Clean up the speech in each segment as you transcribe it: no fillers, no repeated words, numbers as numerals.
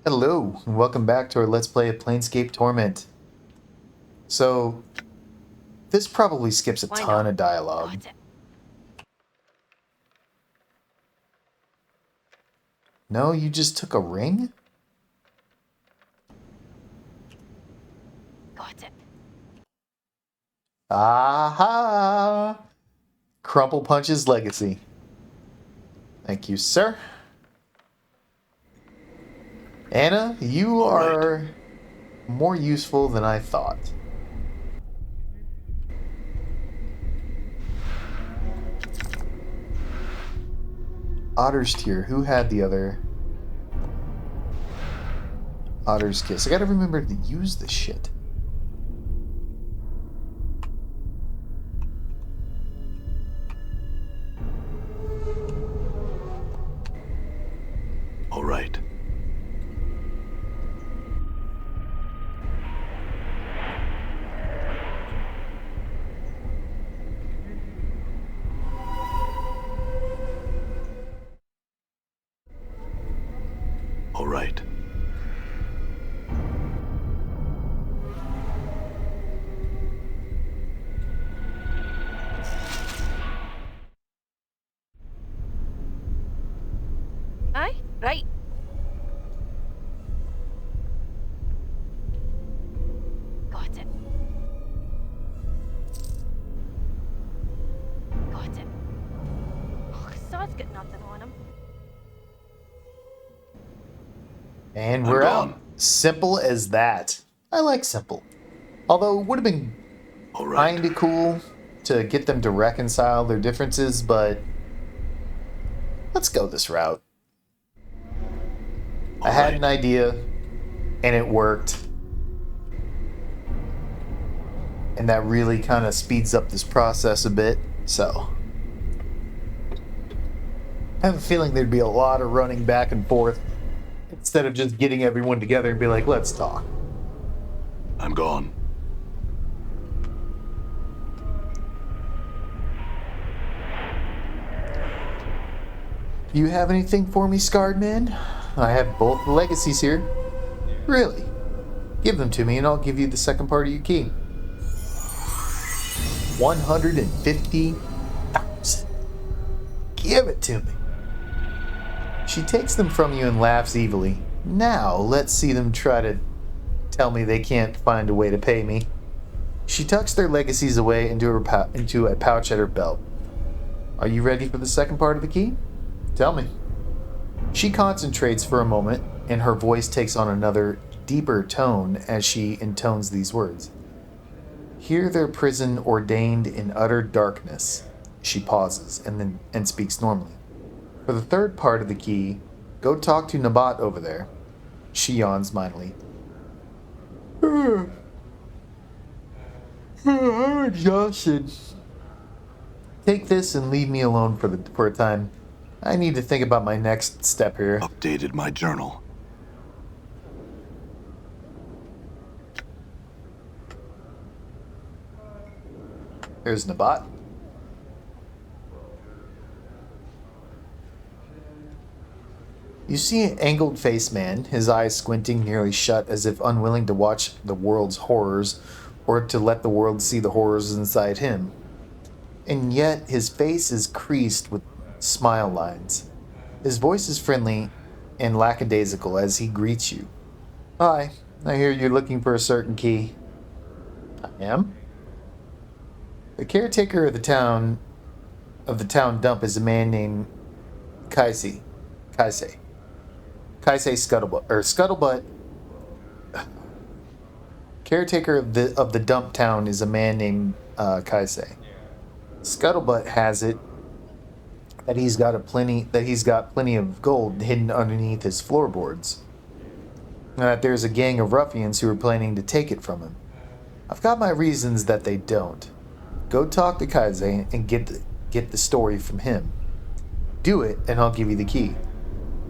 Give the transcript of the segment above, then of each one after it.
Hello, and welcome back to our Let's Play of Planescape Torment. So, this probably skips a Why ton not? of dialogue. Got it. No, you just took a ring? Got it. Aha! Crumple Punch's legacy. Thank you, sir. Anna, you All right. are more useful than I thought. Otter's Tear. Who had the other? Otter's Kiss. I gotta remember to use this shit. All right. All right. Aye? Right. Got it. Got it. Oh, Sod's got nothing on him. And I'm we're gone. out. Simple as that. I like simple. Although it would have been All right. kind of cool to get them to reconcile their differences, but let's go this route. I All had right. an idea, and it worked. And that really kind of speeds up this process a bit, so. I have a feeling there'd be a lot of running back and forth instead of just getting everyone together and be like, let's talk. I'm gone. Do you have anything for me, Scarred Man? I have both the legacies here. Really? Give them to me and I'll give you the second part of your key. 150,000. Give it to me. She takes them from you and laughs evilly. Now, let's see them try to tell me they can't find a way to pay me. She tucks their legacies away into a pouch at her belt. Are you ready for the second part of the key? Tell me. She concentrates for a moment, and her voice takes on another, deeper tone as she intones these words. Hear their prison ordained in utter darkness. She pauses and speaks normally. For the third part of the key, go talk to Nabat over there. She yawns mightily. I'm exhausted. Take this and leave me alone for a time. I need to think about my next step here. Updated my journal. There's Nabat. You see an angled-faced man, his eyes squinting nearly shut as if unwilling to watch the world's horrors or to let the world see the horrors inside him. And yet his face is creased with smile lines. His voice is friendly and lackadaisical as he greets you. Hi, I hear you're looking for a certain key. I am. The caretaker of the town dump is a man named Kaise. Kaise. Kaise Scuttlebutt. Caretaker of the dump town is a man named Kaise. Scuttlebutt has it that he's got plenty of gold hidden underneath his floorboards. And that there's a gang of ruffians who are planning to take it from him. I've got my reasons that they don't. Go talk to Kaise and get the story from him. Do it, and I'll give you the key.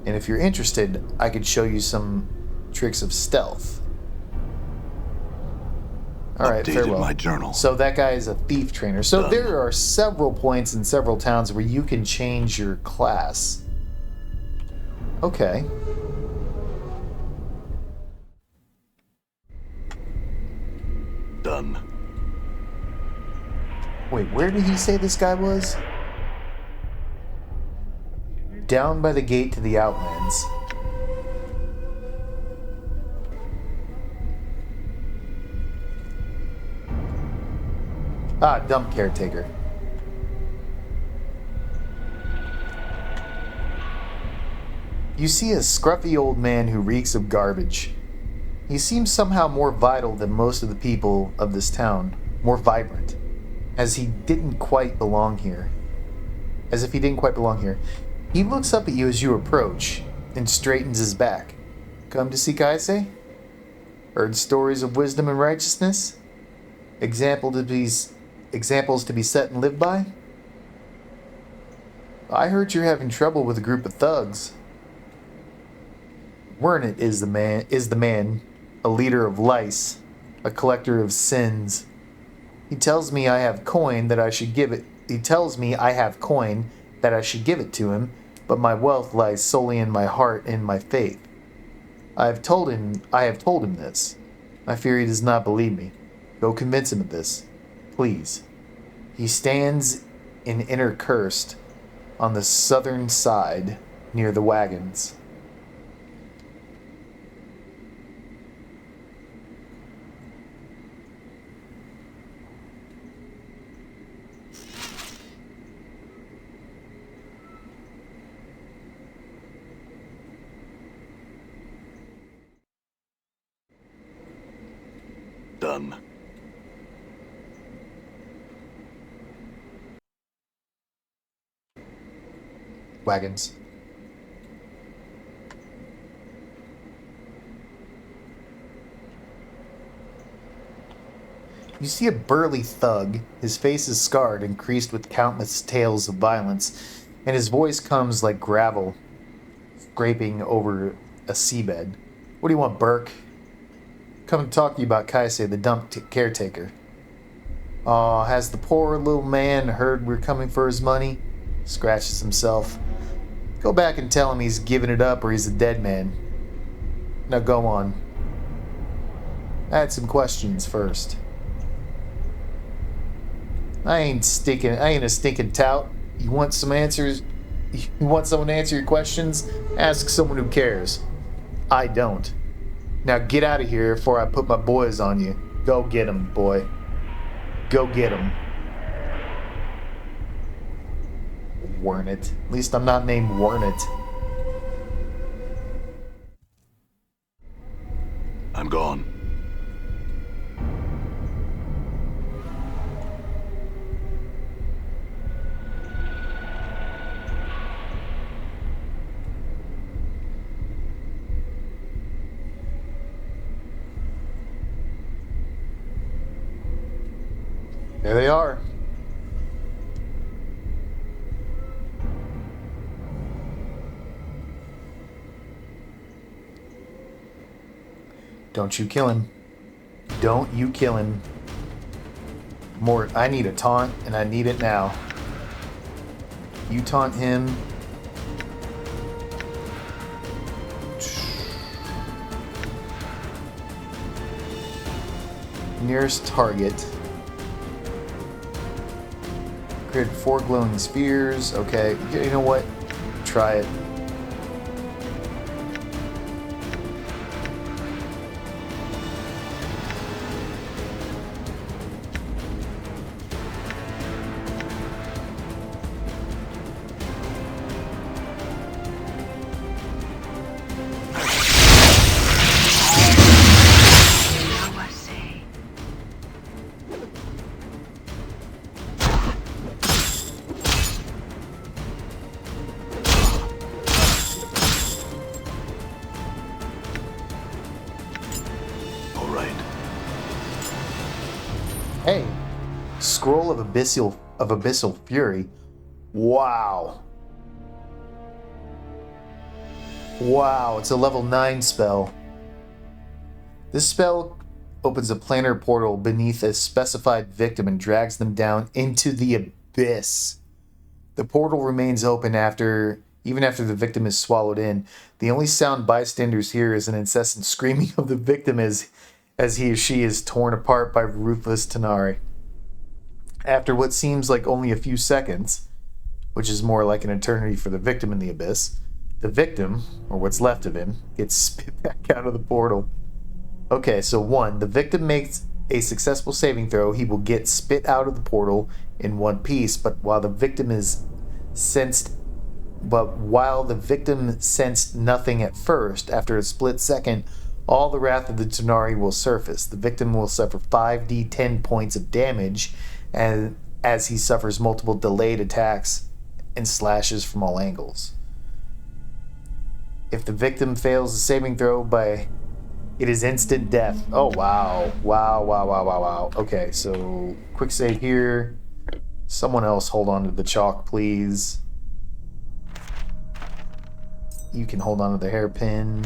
And if you're interested, I could show you some tricks of stealth. Alright, Updated farewell. my journal. So that guy is a thief trainer. So Done. there are several points in several towns where you can change your class. Okay. Wait, where did he say this guy was? Down by the gate to the Outlands. Ah, dump caretaker. You see a scruffy old man who reeks of garbage. He seems somehow more vital than most of the people of this town, more vibrant, as he didn't quite belong here. As if he didn't quite belong here. He looks up at you as you approach and straightens his back. Come to see Kaise? Heard stories of wisdom and righteousness? Examples to be set and live by? I heard you're having trouble with a group of thugs. Wernit is the man, a leader of lice, a collector of sins. He tells me I have coin that I should give it. He tells me I have coin that I should give it to him, but my wealth lies solely in my heart and my faith. I have told him this. I fear he does not believe me. Go convince him of this, please. He stands in Inner Cursed on the southern side near the wagons. Done. Wagons. You see a burly thug. His face is scarred and creased with countless tales of violence, and his voice comes like gravel scraping over a seabed. What do you want, Burke? Come to talk to you about Kaise, the caretaker. Aw, has the poor little man heard we're coming for his money? Scratches himself. Go back and tell him he's giving it up or he's a dead man. Now go on. I had some questions first. I ain't a stinking tout. You want some answers? You want someone to answer your questions? Ask someone who cares. I don't. Now get out of here before I put my boys on you. Go get 'em, boy. Go get 'em. Wernit. At least I'm not named Wernit. I'm gone. There they are. Don't you kill him. Don't you kill him. Mort, I need a taunt, and I need it now. You taunt him. Nearest target. Created 4 glowing spheres. Okay, you know what? Try it. Hey, scroll of abyssal fury. Wow. Wow, it's a level 9 spell. This spell opens a planar portal beneath a specified victim and drags them down into the abyss. The portal remains open even after the victim is swallowed in. The only sound bystanders hear is an incessant screaming of the victim as he or she is torn apart by ruthless Tanari. After what seems like only a few seconds, which is more like an eternity for the victim in the abyss, the victim, or what's left of him, gets spit back out of the portal. Okay, so 1, the victim makes a successful saving throw, he will get spit out of the portal in one piece, but while the victim sensed nothing at first, after a split second, all the wrath of the Tsunari will surface. The victim will suffer 5d10 points of damage as he suffers multiple delayed attacks and slashes from all angles. If the victim fails the saving throw it is instant death. Oh, wow. Wow. Okay, so quick save here. Someone else hold on to the chalk, please. You can hold on to the hairpin.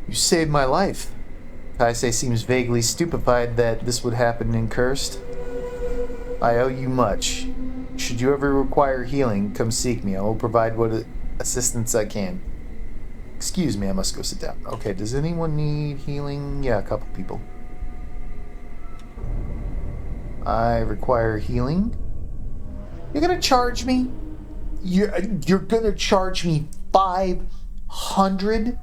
You saved my life. Kaise seems vaguely stupefied that this would happen in Cursed. I owe you much. Should you ever require healing, come seek me. I will provide what assistance I can. Excuse me, I must go sit down. Okay, does anyone need healing? Yeah, a couple people. I require healing. You're gonna charge me? You're gonna charge me 500?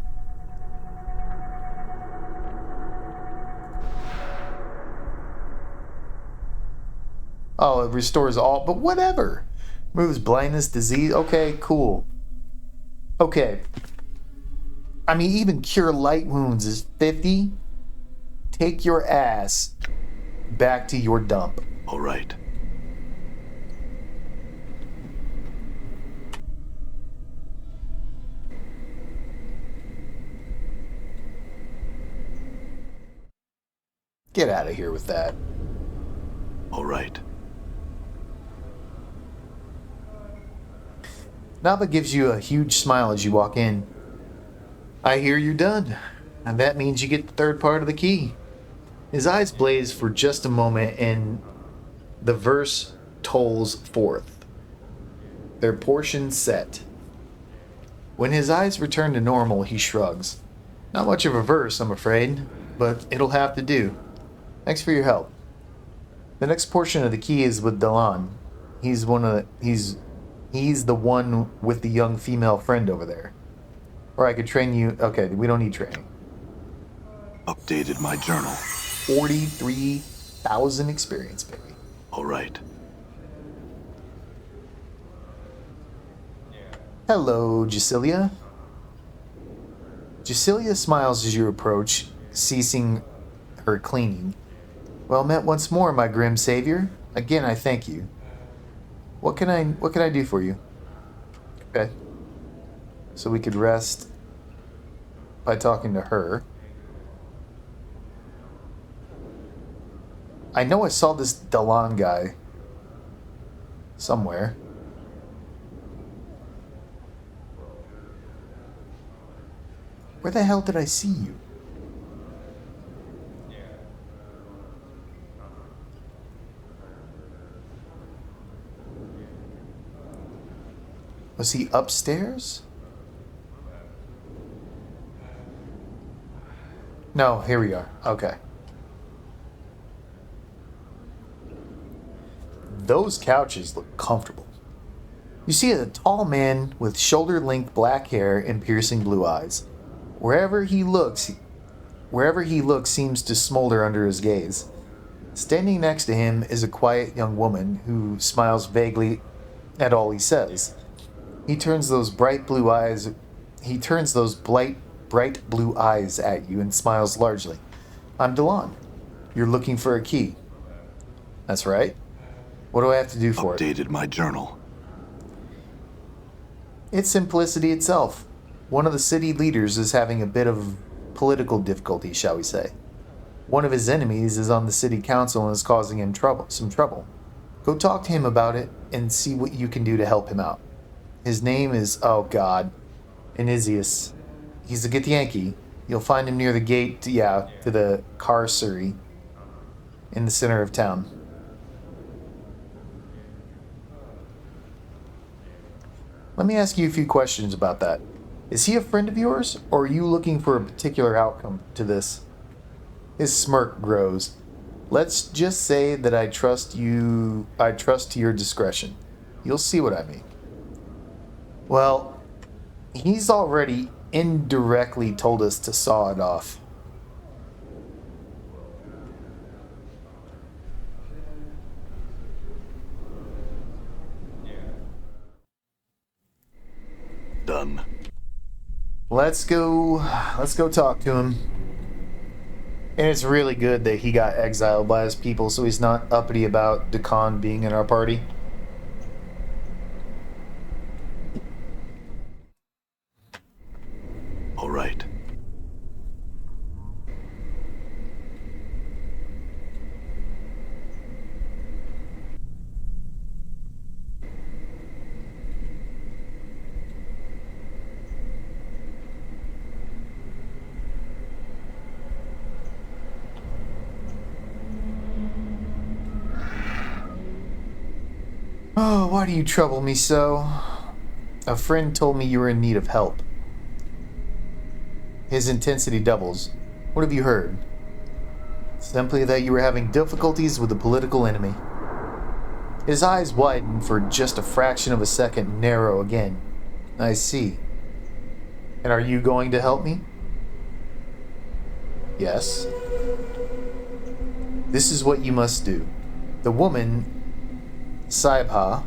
Oh, it restores all, but whatever. Removes blindness, disease. Okay, cool. Okay. I mean, even cure light wounds is 50. Take your ass back to your dump. All right. Get out of here with that. All right. Naba gives you a huge smile as you walk in. I hear you're done, and that means you get the third part of the key. His eyes blaze for just a moment, and the verse tolls forth. Their portion set. When his eyes return to normal, he shrugs. Not much of a verse, I'm afraid, but it'll have to do. Thanks for your help. The next portion of the key is with Dalan. He's the one with the young female friend over there. Or I could train you. Okay, we don't need training. Updated my journal. 43,000 experience, baby. All right. Hello, Jusilia. Jusilia smiles as you approach, ceasing her cleaning. Well met once more, my grim savior. Again, I thank you. What can I do for you? Okay. So we could rest by talking to her. I know I saw this Dalan guy somewhere. Where the hell did I see you? Was he upstairs? No, here we are. Okay. Those couches look comfortable. You see a tall man with shoulder-length black hair and piercing blue eyes. Wherever he looks seems to smolder under his gaze. Standing next to him is a quiet young woman who smiles vaguely at all he says. He turns those bright blue eyes at you and smiles largely. I'm Dalan. You're looking for a key. That's right. What do I have to do for it? Updated my journal. It's simplicity itself. One of the city leaders is having a bit of political difficulty, shall we say. One of his enemies is on the city council and is causing him some trouble. Go talk to him about it and see what you can do to help him out. His name is, oh god, Anisius. He's a Githyanki. You'll find him near the gate, to the Carcery in the center of town. Let me ask you a few questions about that. Is he a friend of yours, or are you looking for a particular outcome to this? His smirk grows. Let's just say that I trust to your discretion. You'll see what I mean. Well, he's already indirectly told us to saw it off. Done. Let's go talk to him. And it's really good that he got exiled by his people, so he's not uppity about Dakan being in our party. All right. Oh, why do you trouble me so? A friend told me you were in need of help. His intensity doubles. What have you heard? Simply that you were having difficulties with a political enemy. His eyes widen for just a fraction of a second, narrow again. I see. And are you going to help me? Yes. This is what you must do. The woman, Sayabha,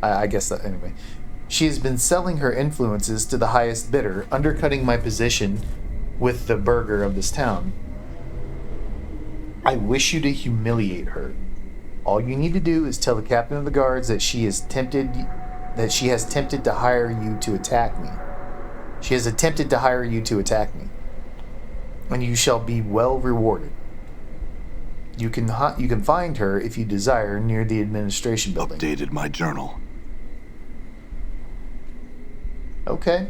I guess that, anyway. She has been selling her influences to the highest bidder, undercutting my position with the burgher of this town. I wish you to humiliate her. All you need to do is tell the captain of the guards that she has attempted to hire you to attack me. She has attempted to hire you to attack me. And you shall be well rewarded. You can find her, if you desire, near the administration building. Updated my journal. Okay.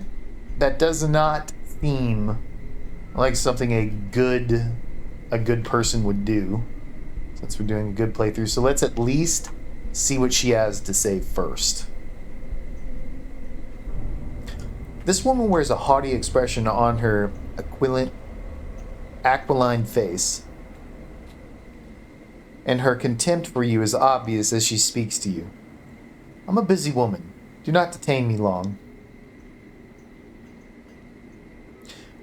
That does not seem like something a good person would do, since we're doing a good playthrough. So let's at least see what she has to say first. This woman wears a haughty expression on her aquiline face, and her contempt for you is obvious as she speaks to you. I'm a busy woman. Do not detain me long.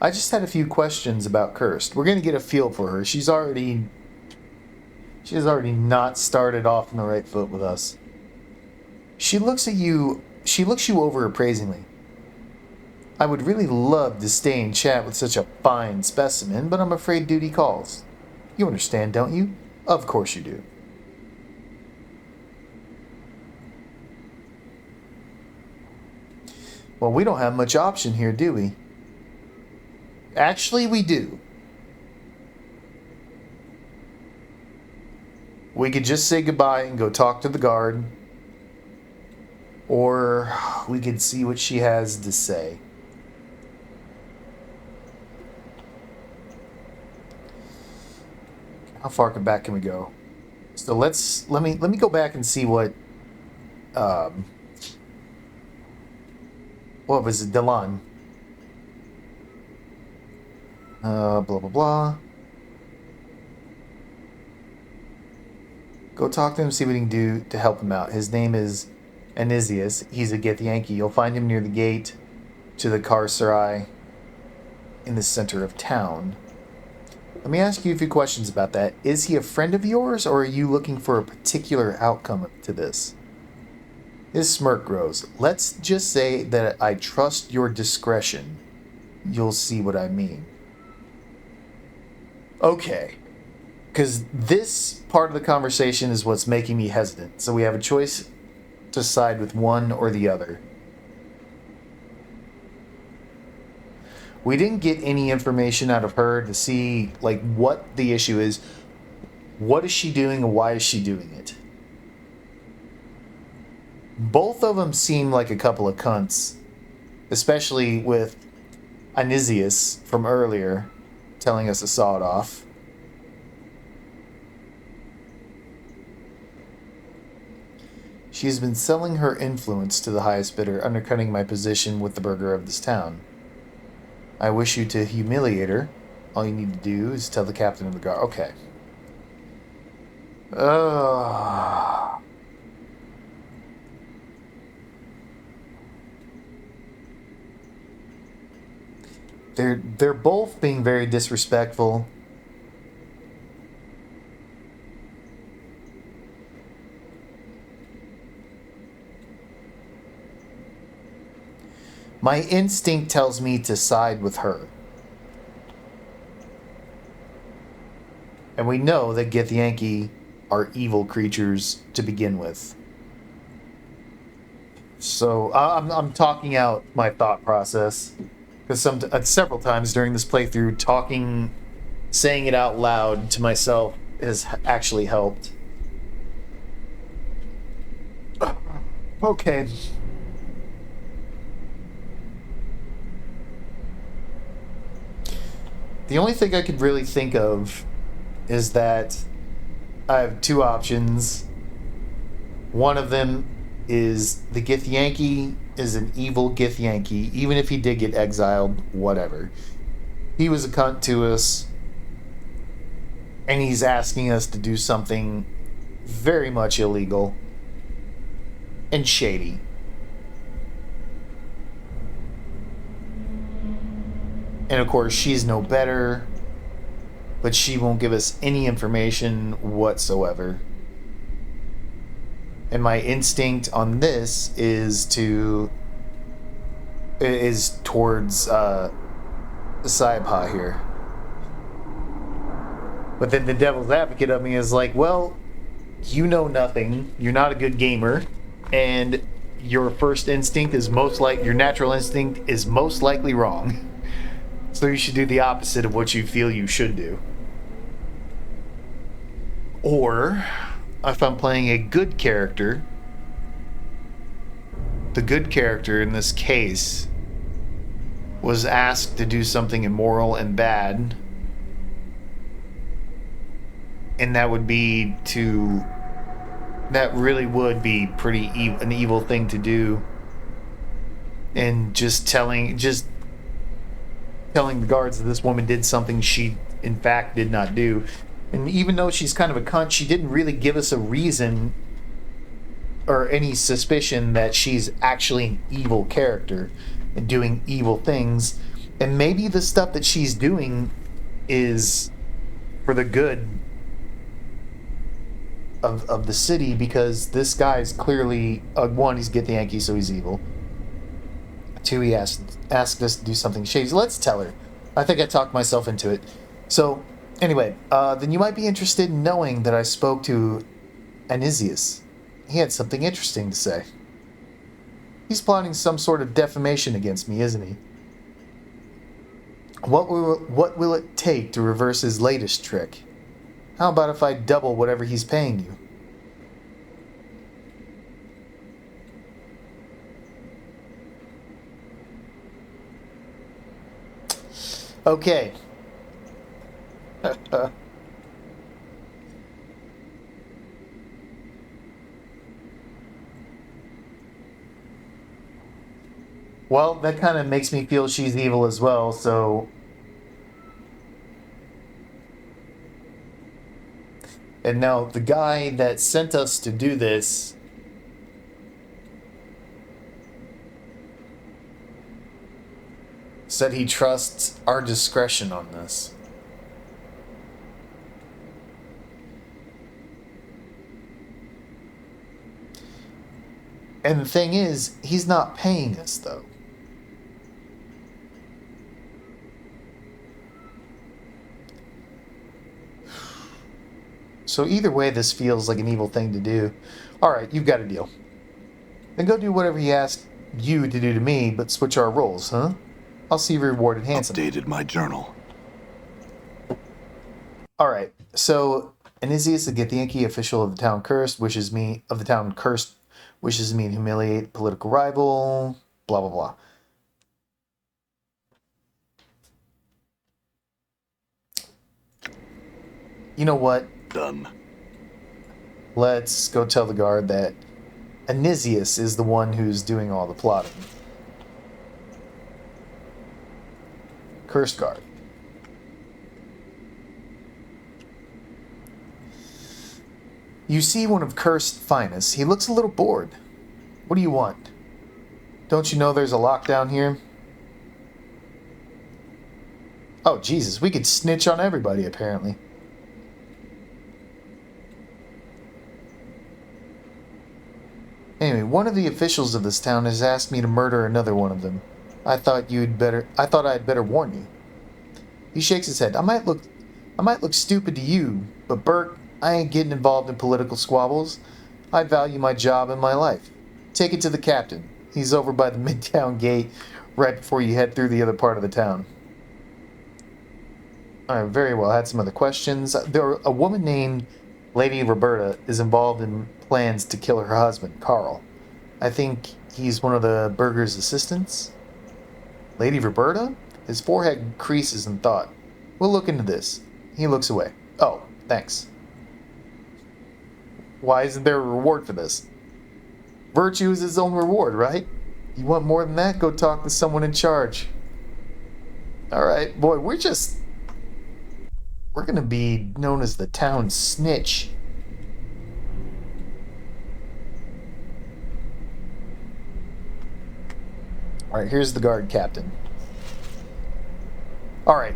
I just had a few questions about Cursed. We're going to get a feel for her. She has already not started off on the right foot with us. She looks you over appraisingly. I would really love to stay and chat with such a fine specimen, but I'm afraid duty calls. You understand, don't you? Of course you do. Well, we don't have much option here, do we? Actually, we do. We could just say goodbye and go talk to the guard. Or we could see what she has to say. How far back can we go? So let me go back and see what was it, Delan? Blah blah blah. Go talk to him, see what he can do to help him out. His name is Anisius. He's a Githyanki. You'll find him near the gate to the Karsarai in the center of town. Let me ask you a few questions about that. Is he a friend of yours, or are you looking for a particular outcome to this? His smirk grows. Let's just say that I trust your discretion. You'll see what I mean. Okay. Because this part of the conversation is what's making me hesitant. So we have a choice to side with one or the other. We didn't get any information out of her to see, like, what the issue is. What is she doing and why is she doing it? Both of them seem like a couple of cunts. Especially with Anisius from earlier telling us to saw it off. She has been selling her influence to the highest bidder, undercutting my position with the burgher of this town. I wish you to humiliate her. All you need to do is tell the captain of the guard. Okay. They're both being very disrespectful. My instinct tells me to side with her. And we know that Githyanki are evil creatures to begin with. So I'm talking out my thought process. Because several times during this playthrough, saying it out loud to myself has actually helped. Okay. The only thing I could really think of is that I have two options. One of them is the Githyanki is an evil Githyanki, even if he did get exiled, whatever. He was a cunt to us, and he's asking us to do something very much illegal and shady. And of course, she's no better, but she won't give us any information whatsoever. And my instinct on this is towards Saipa here. But then the devil's advocate of me is like, well, you know nothing. You're not a good gamer, and your first instinct is your natural instinct is most likely wrong. So you should do the opposite of what you feel you should do. Or, if I'm playing a good character, the good character in this case was asked to do something immoral and bad, and that really would be an evil thing to do. And just telling the guards that this woman did something she in fact did not do. And even though she's kind of a cunt, she didn't really give us a reason or any suspicion that she's actually an evil character and doing evil things. And maybe the stuff that she's doing is for the good of the city, because this guy's clearly, one, he's Githyanki, so he's evil. Two, he asked us to do something shady. So let's tell her. I think I talked myself into it. So, anyway, then you might be interested in knowing that I spoke to Anisius. He had something interesting to say. He's plotting some sort of defamation against me, isn't he? What will it take to reverse his latest trick? How about if I double whatever he's paying you? Okay. Well, that kind of makes me feel she's evil as well, so... And now, the guy that sent us to do this... said he trusts our discretion on this. And the thing is, he's not paying us, though. So either way, this feels like an evil thing to do. Alright, you've got a deal. Then go do whatever he asked you to do to me, but switch our roles, huh? I'll see you rewarded handsomely. Updated my journal. Alright, so Anisius, the Githyanki official of the town cursed, wishes me to humiliate political rival, blah blah blah. You know what? Done. Let's go tell the guard that Anisius is the one who's doing all the plotting. Cursed guard. You see one of Cursed finest. He looks a little bored. What do you want? Don't you know there's a lockdown here? Oh, Jesus, we could snitch on everybody, apparently. Anyway, one of the officials of this town has asked me to murder another one of them. I thought I'd better warn you. He shakes his head. I might look stupid to you, but Burke, I ain't getting involved in political squabbles. I value my job and my life. Take it to the captain. He's over by the Midtown gate, right before you head through the other part of the town. Alright, very well. I had some other questions. A woman named Lady Roberta is involved in plans to kill her husband, Carl. I think he's one of the Burger's assistants. Lady Roberta? His forehead creases in thought. We'll look into this. He looks away. Oh, thanks. Why isn't there a reward for this? Virtue is its own reward, right? You want more than that? Go talk to someone in charge. Alright, boy, we're gonna be known as the town snitch. Alright, here's the guard captain. Alright,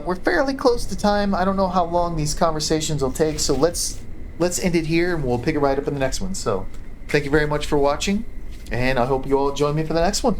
we're fairly close to time. I don't know how long these conversations will take, so let's end it here and we'll pick it right up in the next one. So, thank you very much for watching, and I hope you all join me for the next one.